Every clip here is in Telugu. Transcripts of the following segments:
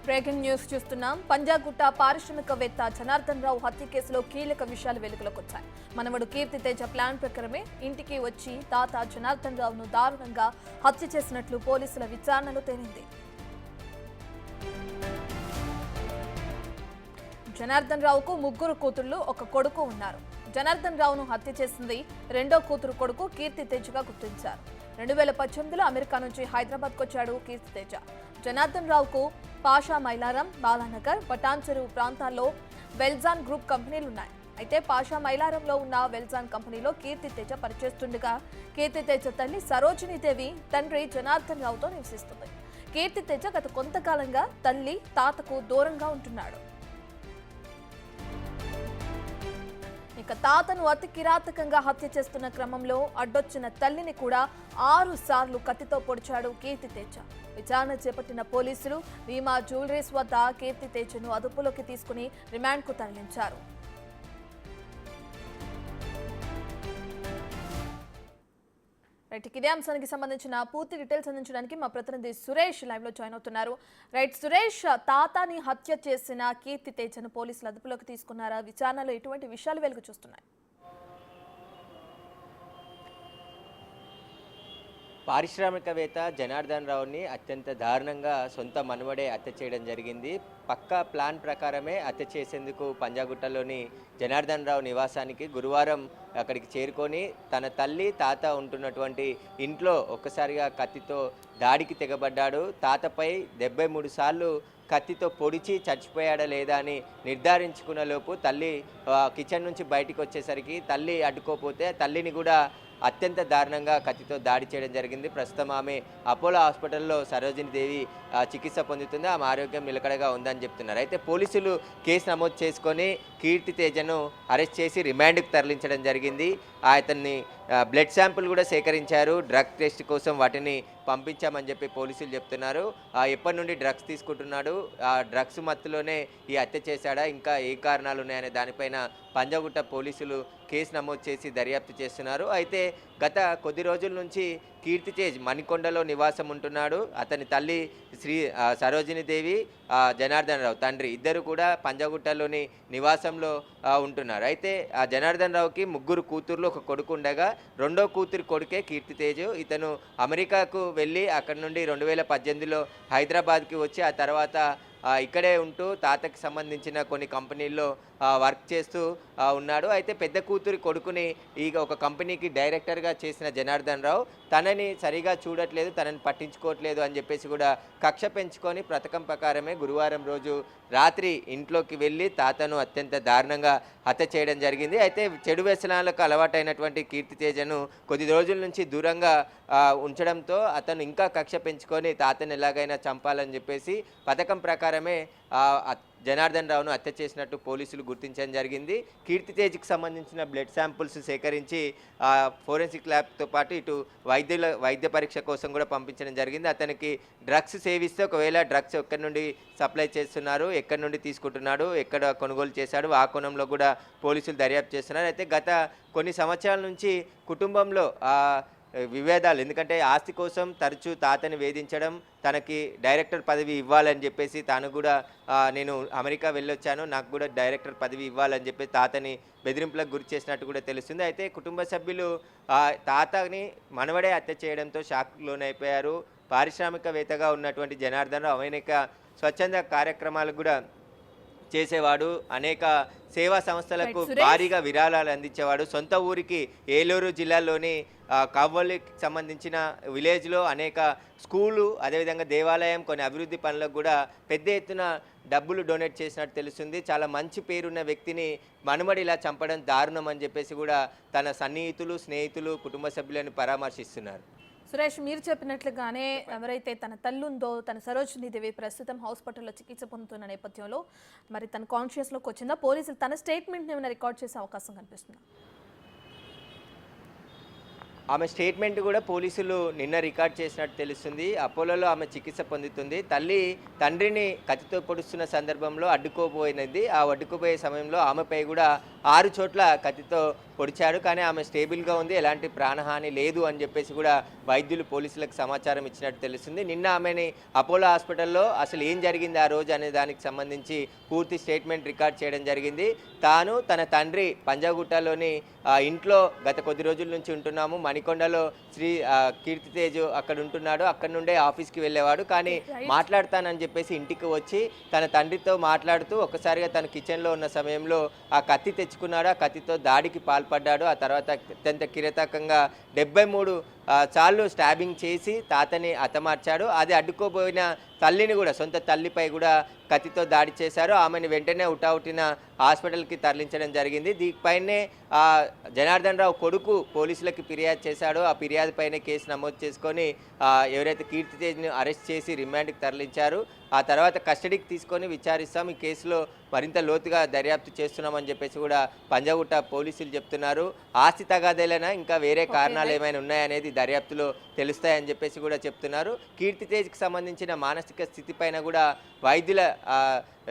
బ్రేకింగ్ న్యూస్ చూస్తున్నాం. పంజాగుట్ట పారిశ్రామికవేత్త జనార్దన్ రావు హత్య కేసులో కీలక విషయాలు వెలుగులోకి వచ్చాయి. మనవడు కీర్తి తేజ ప్లాన్ ప్రకారమే ఇంటికి వచ్చి తాత జనార్దన్ రావును దారుణంగా హత్య చేసినట్లు పోలీసుల విచారణలో తేలింది. జనార్దన్ రావుకు ముగ్గురు కూతుళ్లు, ఒక కొడుకు ఉన్నారు. జనార్దన్ రావును హత్య చేసింది రెండో కూతురు కొడుకు కీర్తి తేజగా గుర్తించారు. 2018లో అమెరికా నుంచి హైదరాబాద్కు వచ్చాడు కీర్తి తేజ. జనార్దన్ రావుకు పాషా మైలారం, బాలానగర్, పటాన్చెరువు ప్రాంతాల్లో వెల్జాన్ గ్రూప్ కంపెనీలున్నాయి. అయితే పాషా మైలారంలో ఉన్న వెల్జాన్ కంపెనీలో కీర్తి తేజ పనిచేస్తుండగా కీర్తి తేజ తల్లి సరోజినీదేవి తండ్రి జనార్దన్ రావుతో నివసిస్తుంది. కీర్తి తేజ గత కొంతకాలంగా తల్లి తాతకు దూరంగా ఉంటున్నాడు. ఇక తాతను అతి కిరాతకంగా హత్య చేస్తున్న క్రమంలో అడ్డొచ్చిన తల్లిని కూడా 6 సార్లు కత్తితో పొడిచాడు కీర్తి తేజ. విచారణ చేపట్టిన పోలీసులు భీమా జ్యువెలరీస్ వద్ద కీర్తి తేజను అదుపులోకి తీసుకుని రిమాండ్కు తరలించారు. ఇదే అంశానికి సంబంధించిన పూర్తి డీటెయిల్స్ అందించడానికి మా ప్రతినిధి సురేష్ లైవ్ లో జాయిన్ అవుతున్నారు. సురేష్, తాతాని హత్య చేసిన కీర్తి తేజను పోలీసులు అదుపులోకి తీసుకున్నారా? విచారణలో ఎటువంటి విషయాలు వెలుగు చూస్తున్నాయి? పారిశ్రామికవేత్త జనార్దన్ రావుని అత్యంత దారుణంగా సొంత మనవడే హత్య చేయడం జరిగింది. పక్కా ప్లాన్ ప్రకారమే హత్య చేసేందుకు పంజాగుట్టలోని జనార్దన్ రావు నివాసానికి గురువారం అక్కడికి చేరుకొని తన తల్లి తాత ఉంటున్నటువంటి ఇంట్లో ఒక్కసారిగా కత్తితో దాడికి తెగబడ్డాడు. తాతపై 73 సార్లు కత్తితో పొడిచి చచ్చిపోయాడా లేదా అని నిర్ధారించుకున్న లోపు తల్లి కిచెన్ నుంచి బయటికి వచ్చేసరికి తల్లి అడ్డుకోపోతే తల్లిని కూడా అత్యంత దారుణంగా కత్తితో దాడి చేయడం జరిగింది. ప్రస్తుతం ఆమె అపోలో హాస్పిటల్లో సరోజినీదేవి చికిత్స పొందుతుంది. ఆమె ఆరోగ్యం నిలకడగా ఉందని చెప్తున్నారు. అయితే పోలీసులు కేసు నమోదు చేసుకొని కీర్తి తేజను అరెస్ట్ చేసి రిమాండ్కి తరలించడం జరిగింది. అతన్ని బ్లడ్ శాంపుల్ కూడా సేకరించారు. డ్రగ్ టెస్ట్ కోసం వాటిని పంపించామని చెప్పి పోలీసులు చెప్తున్నారు. ఎప్పటి నుండి డ్రగ్స్ తీసుకుంటున్నాడు, ఆ డ్రగ్స్ మత్తులోనే ఈ హత్య చేశాడా, ఇంకా ఏ కారణాలు ఉన్నాయనే దానిపైన పంజాగుట్ట పోలీసులు కేసు నమోదు చేసి దర్యాప్తు చేస్తున్నారు. అయితే గత కొద్ది రోజుల నుంచి కీర్తి తేజ్ మణికొండలో నివాసం ఉంటున్నాడు. అతని తల్లి సరోజినీదేవి, జనార్దన్ రావు తండ్రి ఇద్దరు కూడా పంజాగుట్టలోని నివాసంలో ఉంటున్నారు. అయితే ఆ జనార్దన్ రావుకి ముగ్గురు కూతుర్లు, ఒక కొడుకు ఉండగా రెండో కూతురి కొడుకే కీర్తి తేజ్. ఇతను అమెరికాకు వెళ్ళి అక్కడి నుండి 2018లో హైదరాబాద్కి వచ్చి ఆ తర్వాత ఇక్కడే ఉంటూ తాతకి సంబంధించిన కొన్ని కంపెనీల్లో వర్క్ చేస్తూ ఉన్నాడు. అయితే పెద్ద కూతురి కొడుకుని ఒక కంపెనీకి డైరెక్టర్గా చేసిన జనార్దన్ రావు తనని సరిగా చూడట్లేదు, తనని పట్టించుకోవట్లేదు అని చెప్పేసి కూడా కక్ష పెంచుకొని పథకం ప్రకారమే గురువారం రోజు రాత్రి ఇంట్లోకి వెళ్ళి తాతను అత్యంత దారుణంగా హత్య చేయడం జరిగింది. అయితే చెడు వ్యసనాలకు అలవాటైనటువంటి కీర్తి తేజను కొద్ది రోజుల నుంచి దూరంగా ఉంచడంతో అతను ఇంకా కక్ష పెంచుకొని తాతను ఎలాగైనా చంపాలని చెప్పేసి పథకం ప్రకారమే జనార్దన్ రావును హత్య చేసినట్టు పోలీసులు గుర్తించడం జరిగింది. కీర్తి తేజ్కి సంబంధించిన బ్లడ్ శాంపుల్స్ సేకరించి ఫోరెన్సిక్ ల్యాబ్తో పాటు ఇటు వైద్య పరీక్ష కోసం కూడా పంపించడం జరిగింది. అతనికి డ్రగ్స్ సేవిస్తే ఒకవేళ డ్రగ్స్ ఎక్కడి నుండి సప్లై చేస్తున్నారు, ఎక్కడి నుండి తీసుకుంటున్నాడు, ఎక్కడ కొనుగోలు చేశాడు, ఆ కోణంలో కూడా పోలీసులు దర్యాప్తు చేస్తున్నారు. అయితే గత కొన్ని సంవత్సరాల నుంచి కుటుంబంలో విభేదాలు, ఎందుకంటే ఆస్తి కోసం తరచూ తాతని వేధించడం, తనకి డైరెక్టర్ పదవి ఇవ్వాలని చెప్పేసి తాను కూడా నేను అమెరికా వెళ్ళొచ్చాను, నాకు కూడా డైరెక్టర్ పదవి ఇవ్వాలని చెప్పి తాతని బెదిరింపులకు గురి చేసినట్టు కూడా తెలుస్తుంది. అయితే కుటుంబ సభ్యులు తాతని మనవడే హత్య చేయడంతో షాక్ లోనైపోయారు. పారిశ్రామికవేత్తగా ఉన్నటువంటి జనార్దన్ రావు అనేక స్వచ్ఛంద కార్యక్రమాలు కూడా చేసేవాడు, అనేక సేవా సంస్థలకు భారీగా విరాళాలు అందించేవాడు. సొంత ఊరికి ఏలూరు జిల్లాలోని కావలికి సంబంధించిన విలేజ్లో అనేక స్కూలు, అదేవిధంగా దేవాలయం, కొన్ని అభివృద్ధి పనులకు కూడా పెద్ద ఎత్తున డబ్బులు డొనేట్ చేసినట్టు తెలుస్తుంది. చాలా మంచి పేరున్న వ్యక్తిని మనుమడి ఇలా చంపడం దారుణం అని చెప్పేసి కూడా తన సన్నిహితులు, స్నేహితులు, కుటుంబ సభ్యులను పరామర్శిస్తున్నారు. సురేష్, మీరు చెప్పినట్లుగానే ఎవరైతే తన తల్లుందో, తన సరోజినీదేవి ప్రస్తుతం హాస్పిటల్లో చికిత్స పొందుతున్న నేపథ్యంలో మరి తన కాన్షియస్లోకి వచ్చిందా? పోలీసులు తన స్టేట్మెంట్ని ఏమైనా రికార్డ్ చేసే అవకాశం కనిపిస్తుందా? ఆమె స్టేట్మెంట్ కూడా పోలీసులు నిన్న రికార్డ్ చేసినట్టు తెలుస్తుంది. అపోలోలో ఆమె చికిత్స పొందుతుంది. తల్లి తండ్రిని కత్తితో పొడుస్తున్న సందర్భంలో అడ్డుకోబోయినది. ఆ అడ్డుకోబోయే సమయంలో ఆమెపై కూడా 6 చోట్ల కత్తితో పొడిచాడు. కానీ ఆమె స్టేబుల్గా ఉంది, ఎలాంటి ప్రాణహాని లేదు అని చెప్పేసి కూడా వైద్యులు పోలీసులకు సమాచారం ఇచ్చినట్టు తెలుస్తుంది. నిన్న ఆమెని అపోలో హాస్పిటల్లో అసలు ఏం జరిగింది ఆ రోజు అనే దానికి సంబంధించి పూర్తి స్టేట్మెంట్ రికార్డ్ చేయడం జరిగింది. తాను తన తండ్రి పంజాగుట్టలోని ఇంట్లో గత కొద్ది రోజుల నుంచి ఉంటున్నాము, మణికొండలో కీర్తితేజ్ అక్కడ ఉంటున్నాడు, అక్కడ నుండే ఆఫీస్కి వెళ్ళేవాడు. కానీ మాట్లాడతానని చెప్పేసి ఇంటికి వచ్చి తన తండ్రితో మాట్లాడుతూ ఒక్కసారిగా తన కిచెన్లో ఉన్న సమయంలో ఆ కత్తి తెచ్చుకున్నాడు. ఆ కత్తితో దాడికి పాల్పడ్డాడు. ఆ తర్వాత అత్యంత కిరాతకంగా 73 సార్లు స్టాబింగ్ చేసి తాతని హతమార్చాడు. అది అడ్డుకోబోయిన తల్లిని కూడా, సొంత తల్లిపై కూడా కత్తితో దాడి చేశారు. ఆమెను వెంటనే హుటాహుటిన హాస్పిటల్కి తరలించడం జరిగింది. దీనిపైనే జనార్దన్ రావు కొడుకు పోలీసులకి ఫిర్యాదు చేశాడో ఆ ఫిర్యాదు పైన కేసు నమోదు చేసుకొని ఎవరైతే కీర్తితేజ్ని అరెస్ట్ చేసి రిమాండ్కి తరలించారు. ఆ తర్వాత కస్టడీకి తీసుకొని విచారిస్తాం, ఈ కేసులో మరింత లోతుగా దర్యాప్తు చేస్తున్నామని చెప్పేసి కూడా పంజాగుట్ట పోలీసులు చెప్తున్నారు. ఆస్తి తగాదేలైనా ఇంకా వేరే కారణాలు ఏమైనా ఉన్నాయనేది దర్యాప్తులో తెలుస్తాయని చెప్పేసి కూడా చెప్తున్నారు. కీర్తితేజ్కి సంబంధించిన మానసిక స్థితి పైన కూడా వైద్యుల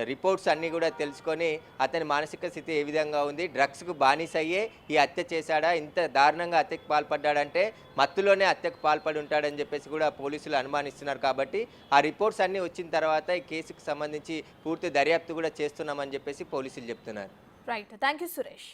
రిపోర్ట్స్ అన్నీ కూడా తెలుసుకొని అతని మానసిక స్థితి ఏ విధంగా ఉంది, డ్రగ్స్కు బానిసయ్యే ఈ హత్య చేశాడా, ఇంత దారుణంగా హత్యకు పాల్పడ్డాడంటే మత్తులోనే హత్యకు పాల్పడి ఉంటాడని చెప్పేసి కూడా పోలీసులు అనుమానిస్తున్నారు. కాబట్టి ఆ రిపోర్ట్స్ అన్నీ వచ్చిన తర్వాత ఈ కేసుకు సంబంధించి పూర్తి దర్యాప్తు కూడా చేస్తున్నామని చెప్పేసి పోలీసులు చెప్తున్నారు. Right, thank you Suresh.